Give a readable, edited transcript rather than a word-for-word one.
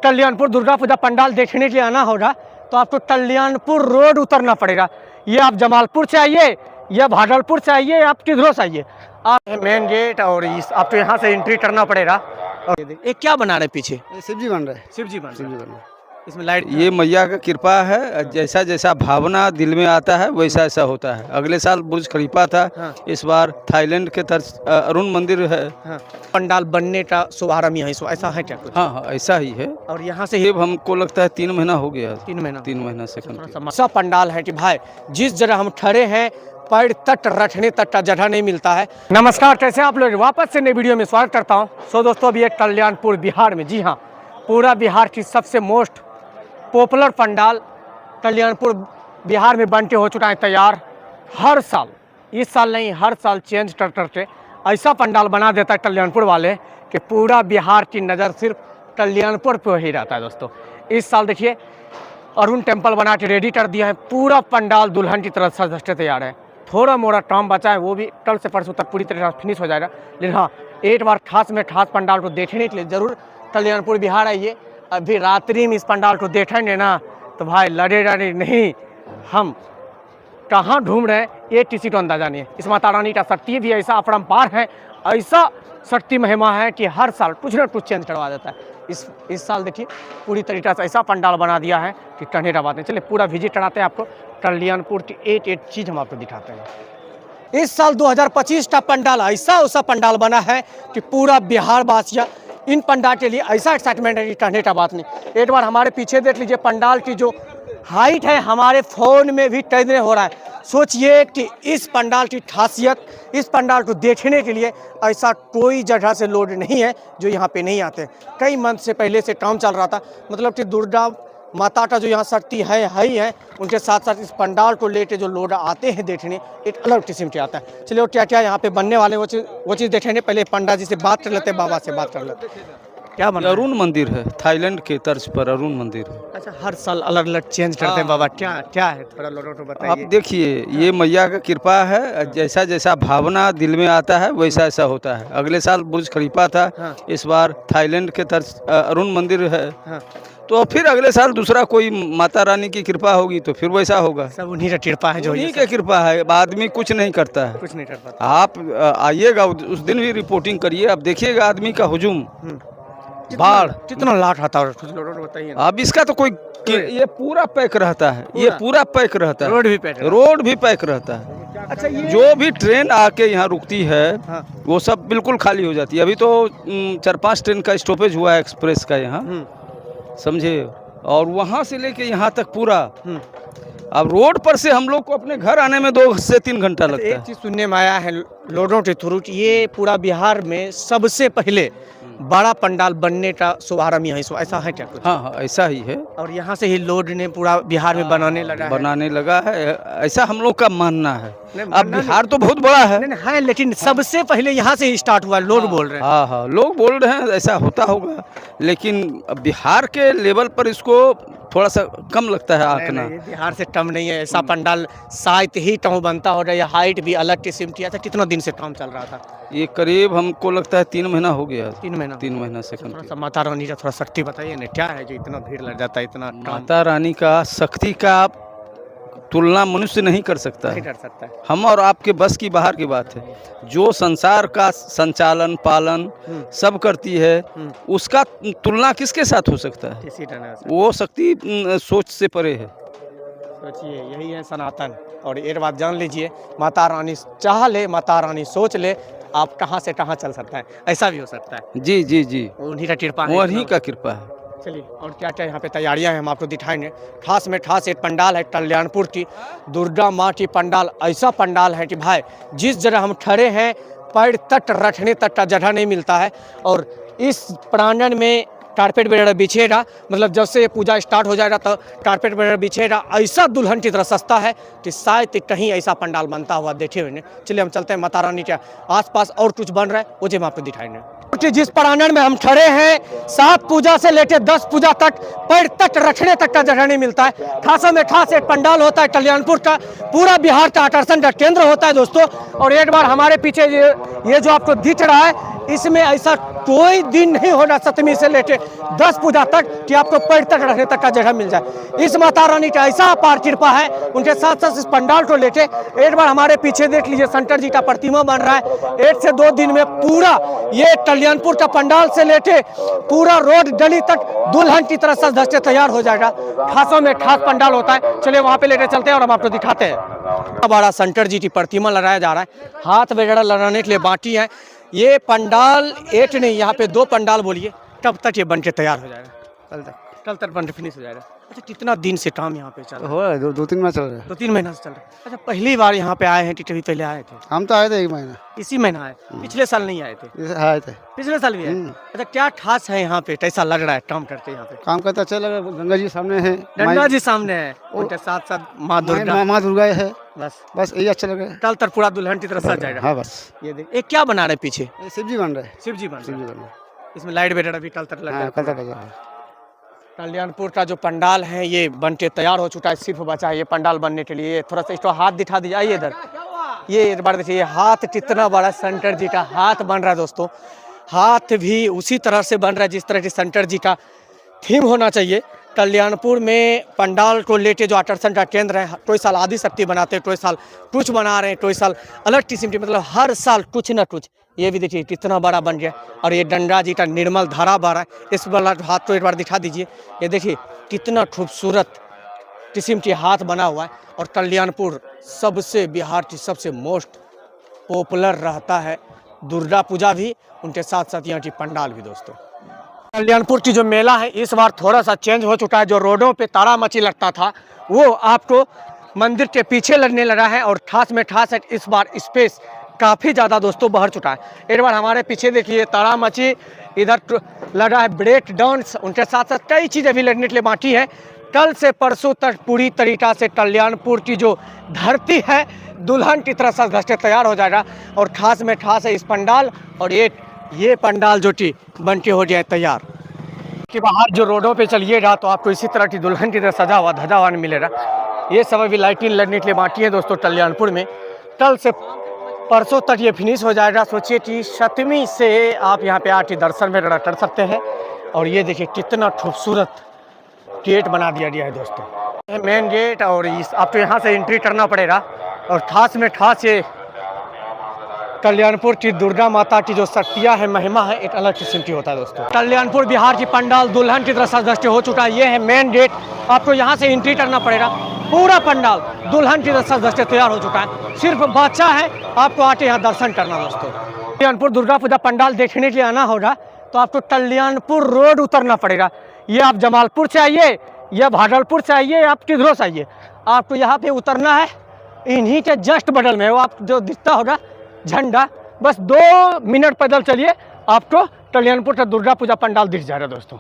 कल्याणपुर दुर्गा पूजा पंडाल देखने के लिए आना होगा तो आपको कल्याणपुर रोड उतरना पड़ेगा। ये आप जमालपुर से आइए या भागलपुर से आइए, आप किधरों से आइए, आप मेन गेट और इस आपको यहाँ से एंट्री करना पड़ेगा। और ये क्या बना रहे पीछे? शिव जी बन रहे हैं। शिव जी बन शिव जी बन रहे हैं। इसमें लाइट, ये मैया का कृपा है। जैसा जैसा भावना दिल में आता है वैसा ऐसा होता है। अगले साल बुर्ज खलीफा था, हाँ। इस बार थाईलैंड के तर्ज अरुण मंदिर है। हाँ। पंडाल बनने का शुभारंभ यहीं से, ऐसा है क्या कुछ? हाँ हाँ ऐसा ही है। और यहाँ से ये हमको लगता है 3 महीना हो गया। 3 महीना 3 महीना से कंप्लीट। ऐसा पंडाल है कि भाई जिस जगह हम खड़े हैं पैर तट रखने तक का जगह नहीं मिलता है। नमस्कार, कैसे आप लोग? वापस से नई वीडियो में स्वागत करता हूँ। सो दोस्तों, अभी एक कल्याणपुर बिहार में, जी हाँ, पूरा बिहार की सबसे मोस्ट पॉपुलर पंडाल कल्याणपुर बिहार में बनके हो चुका है तैयार। हर साल, इस साल नहीं हर साल चेंज कर करके ऐसा पंडाल बना देता है कल्याणपुर वाले कि पूरा बिहार की नज़र सिर्फ कल्याणपुर पर ही रहता है। दोस्तों, इस साल देखिए अरुण टेम्पल बना के रेडी कर दिया है। पूरा पंडाल दुल्हन की तरह सजते तैयार है। थोड़ा मोड़ा काम बचा है, वो भी कल से परसों तक पूरी तरह फिनिश हो जाएगा। लेकिन हाँ, एक बार खास में खास पंडाल को देखने के लिए ज़रूर कल्याणपुर बिहार आइए। अभी रात्रि में इस पंडाल को देखेंगे ना तो भाई लड़ेगा नहीं, हम कहाँ ढूंढ रहे हैं ये किसी को अंदाजा नहीं है। इस माता रानी का शक्ति भी ऐसा अपरंपार है, ऐसा शक्ति महिमा है कि हर साल कुछ ना कुछ चेंज करवा देता है। इस साल देखिए पूरी तरीके से ऐसा पंडाल बना दिया है कि कहने का बात नहीं। चलिए पूरा विजिट कराते हैं आपको, कल्याणपुर की एक चीज़ हम आपको दिखाते हैं। इस साल 2025 का पंडाल ऐसा पंडाल बना है कि पूरा बिहार वासिया इन पंडाल के लिए ऐसा एक्साइटमेंट है कि कहने का बात नहीं। एक बार हमारे पीछे देख लीजिए, पंडाल की जो हाइट है हमारे फ़ोन में भी कैद नहीं हो रहा है। सोचिए कि इस पंडाल की खासियत, इस पंडाल को देखने के लिए ऐसा कोई जगह से लोग नहीं है जो यहाँ पे नहीं आते। कई मंथ से पहले से काम चल रहा था, मतलब कि दुर्गा माता का जो यहाँ शक्ति है ही है, उनके साथ साथ इस पंडाल को लेके जो लोग आते हैं देखने, एक अलग किस्म के आता है। चलिए, और क्या क्या यहाँ पे बनने वाले वो चीज़ देखेंगे। पहले पंडा जी से बात कर लेते हैं, बाबा से बात कर लेते हैं। क्या बना? अरुण मंदिर है, थाईलैंड के तर्ज पर अरुण मंदिर है। अच्छा, हर साल अलग अलग चेंज करते हैं बाबा। क्या क्या है, थोड़ा लोगों को बताइए। आप देखिए, ये मैया का कृपा है। जैसा जैसा भावना दिल में आता है वैसा ऐसा होता है। अगले साल बुर्ज खलीफा था, हाँ। इस बार थाईलैंड के तर्ज अरुण मंदिर है। हाँ। तो फिर अगले साल दूसरा कोई माता रानी की कृपा होगी तो फिर वैसा होगा। सब उन्हीं का कृपा है, जो उन्हीं की कृपा है। आदमी कुछ नहीं करता है, कुछ नहीं कर पाता। आप आइएगा उस दिन भी रिपोर्टिंग करिए, आप देखिएगा आदमी का हुजूम, बाढ़ कितना लाट आता है, कुछ लोगों को बताइए ना। अब इसका तो कोई ये पूरा पैक रहता है, ये पूरा पैक रहता है। रोड भी पैक है। रोड भी पैक रहता है। अच्छा, ये जो भी ट्रेन आके यहाँ रुकती है, हाँ। वो सब बिल्कुल खाली हो जाती है। अभी तो 4-5 ट्रेन का स्टॉपेज हुआ है एक्सप्रेस का यहाँ, समझे। और वहाँ से लेके यहाँ तक पूरा, अब रोड पर से हम लोग को अपने घर आने में 2 से 3 घंटा लगता एक है। चीज़ सुनने में आया है लोगों के थ्रू, ये पूरा बिहार में सबसे पहले बड़ा पंडाल बनने का शुभारंभ यहीं से, ऐसा है क्या कुछ? हाँ हाँ ऐसा ही है। और यहाँ से ही लोग ने पूरा बिहार में बनाने लगा है, ऐसा हम लोग का मानना है। नहीं, अब बिहार तो बहुत बड़ा है। नहीं है, लेकिन सबसे पहले यहाँ से ही स्टार्ट हुआ, लोग बोल रहे हैं। हाँ हाँ लोग बोल रहे हैं ऐसा होता होगा, लेकिन बिहार के लेवल पर इसको थोड़ा सा कम लगता है आंकना। नहीं, बिहार से कम नहीं है। ऐसा पंडाल शायद ही कहीं बनता हो रहा है। हाइट भी अलग किस्म की। अच्छा, कितना दिन से काम चल रहा था? ये करीब हमको लगता है 3 महीना हो गया। 3 महीना। 3 महीना से थोड़ा कंप्लीट। सा माता रानी का थोड़ा शक्ति बताइए ना, क्या है जो इतना भीड़ लग जाता है, इतना काम माता रानी का शक्ति का तुलना मनुष्य नहीं कर सकता नहीं है। कर सकता है। हम और आपके बस की बाहर की बात है। जो संसार का संचालन पालन सब करती है, उसका तुलना किसके साथ हो सकता है? किसी तरह से वो शक्ति सोच से परे है। सोचिए, यही है सनातन। और एक बात जान लीजिए, माता रानी चाह ले, माता रानी सोच ले, आप कहाँ से कहाँ चल सकता है, ऐसा भी हो सकता है। जी जी जी, उन्हीं का कृपा है। वही का कृपा है। चलिए, और क्या क्या यहाँ पे तैयारियाँ हैं हम आपको दिखाएंगे। खास में खास एक पंडाल है कल्याणपुर की दुर्गा माँ की पंडाल। ऐसा पंडाल है कि भाई जिस जगह हम खड़े हैं पैर तट रखने तक का जगह नहीं मिलता है। और इस प्रांगण में कारपेट वगैरह बिछेगा, मतलब जब से पूजा स्टार्ट हो जाएगा तो कारपेट वगैरह बिछेगा। ऐसा दुल्हन की तरह सस्ता है कि शायद कहीं ऐसा पंडाल बनता हुआ देखे हुए नहीं। चलिए, हम चलते हैं माता रानी के आसपास और कुछ बन रहा है, वो जो हम आपको दिखाएंगे। कि जिस प्रांगण में हम खड़े हैं, 7 पूजा से लेकर 10 पूजा तक पैर तक रखने तक का जगह नहीं मिलता है। खासा में खास एक पंडाल होता है कल्याणपुर का, पूरा बिहार का आकर्षण का केंद्र होता है दोस्तों। और एक बार हमारे पीछे ये जो आपको दिख रहा है, इसमें ऐसा कोई दिन नहीं होना सप्तमी से लेके 10 पूजा तक कि आपको पैर तक रखने तक का जगह मिल जाए। इस माता रानी का ऐसा अपार कृपा है, उनके साथ साथ इस पंडाल को लेके एक बार हमारे पीछे देख लीजिए शंकर जी का प्रतिमा बन रहा है। 1 से 2 दिन में पूरा ये कल्याणपुर का पंडाल से लेके पूरा रोड गली तक दुल्हन की तरह सज धज के तैयार हो जाएगा। खासों में खास पंडाल होता है। चलिए वहाँ पे लेके चलते हैं और हम आपको दिखाते हैं। बड़ा शंकर जी की प्रतिमा लगाया जा रहा है, हाथ वगैरह लगाने के लिए बाटी है। ये पंडाल एक नहीं, यहाँ पे 2 पंडाल बोलिए, कब तक ये बन के तैयार हो जाएगा? कल तक बन के फिनिश हो जाएगा। अच्छा, कितना दिन से काम यहाँ पे चल रहा है? हो रहा है 2-3 महीना चल रहा है। 2-3 महीना से चल रहा है। अच्छा, पहली बार यहाँ पे आए हैं कि कभी पहले आए थे? हम तो आए थे 1 महीना, इसी महीना आए, पिछले साल नहीं आए थे? जैसे आए थे। पिछले साल भी आए। अच्छा, क्या खास है यहाँ पे, कैसा लग रहा है काम करते यहाँ पे? काम करता अच्छा लगा, गंगा जी सामने है, गंगा जी सामने है, उनके साथ साथ माँ दुर्गा, माँ दुर्गा है, बस यही अच्छा लगा। कल तक पूरा दुल्हन की तरह सज जाएगा। हाँ बस। ये देख, ये क्या बना रहे पीछे? ये शिव जी बन रहे हैं। शिव जी बन शिव रहे जी हैं। बन रहे हैं। इसमें लाइट वगैरह भी कल तक लग हाँ, कल तक लगा है। कल्याणपुर का जो पंडाल है ये बन के तैयार हो चुका है, सिर्फ बचा है ये पंडाल बनने के लिए। थोड़ा सा इसको हाथ दिखा दीजिए, आइए इधर, ये एक बार देखिए हाथ कितना बड़ा शंकर जी का हाथ बन रहा है दोस्तों। हाथ भी उसी तरह से बन रहा है जिस तरह के शंकर जी का थीम होना चाहिए। कल्याणपुर में पंडाल को लेके जो आकर्षण का केंद्र है, कोई साल आदि शक्ति बनाते हैं, कोई साल कुछ बना रहे हैं, कोई साल अलग किस्म की, मतलब हर साल कुछ ना कुछ। ये भी देखिए कितना बड़ा बन गया और ये गंगा जी का निर्मल धारा बह रहा है। इस वाला हाथ को एक बार दिखा दीजिए, ये देखिए कितना खूबसूरत किस्म के हाथ बना हुआ है। और कल्याणपुर सबसे बिहार की सबसे मोस्ट पॉपुलर रहता है दुर्गा पूजा भी, उनके साथ साथ यहाँ की पंडाल भी दोस्तों। कल्याणपुर की जो मेला है इस बार थोड़ा सा चेंज हो चुका है। जो रोडों पे तारामची लगता था वो आपको मंदिर के पीछे लगने लगा है और खास में खास है इस बार स्पेस काफ़ी ज़्यादा दोस्तों बढ़ चुका है। एक बार हमारे पीछे देखिए तारामची, इधर लगा है ब्रेक डांस, उनके साथ साथ कई चीज़ें भी लगने के लिए बाकी है। कल से परसों तक पूरी तरीक़ा से कल्याणपुर की जो धरती है दुल्हन की तरह सज धज के तैयार हो जाएगा। और खास में खास है इस पंडाल और ये पंडाल जो कि बन के हो जाए तैयार कि बाहर जो रोडों पे चलिएगा तो आपको इसी तरह की दुल्हन की तरह सजा हुआ धजा हुआ मिलेगा। ये सब अभी लाइटिंग लगने के लिए बाकी है दोस्तों कल्याणपुर में। कल से परसों तक ये फिनिश हो जाएगा। सोचिए कि सप्तमी से आप यहाँ पे आके दर्शन वगैरह कर सकते हैं। और ये देखिए कितना खूबसूरत गेट बना दिया गया है दोस्तों, ये मेन गेट। और इस आपको यहाँ से एंट्री करना पड़ेगा। और खास में खास ये कल्याणपुर की दुर्गा माता की जो शक्तियाँ है, महिमा है, एक अलग किस्म की होता है दोस्तों। कल्याणपुर बिहार की पंडाल दुल्हन की तरह सज धज के हो चुका है। ये है मेन गेट, आपको यहाँ से एंट्री करना पड़ेगा। पूरा पंडाल दुल्हन की तरह सज धज के तैयार हो चुका है, सिर्फ बच्चा है आपको आके यहाँ दर्शन करना दोस्तों। कल्याणपुर दुर्गा पूजा पंडाल देखने के लिए आना होगा तो आपको कल्याणपुर रोड उतरना पड़ेगा। ये आप जमालपुर से आइए या भागलपुर से आइए, आप किधरों से आइए, आपको यहाँ पे उतरना है। इन्हीं के जस्ट बगल में वो आप जो दिखता होगा झंडा, बस 2 मिनट पैदल चलिए आपको कल्याणपुर का दुर्गा पूजा पंडाल दिख जाएगा दोस्तों।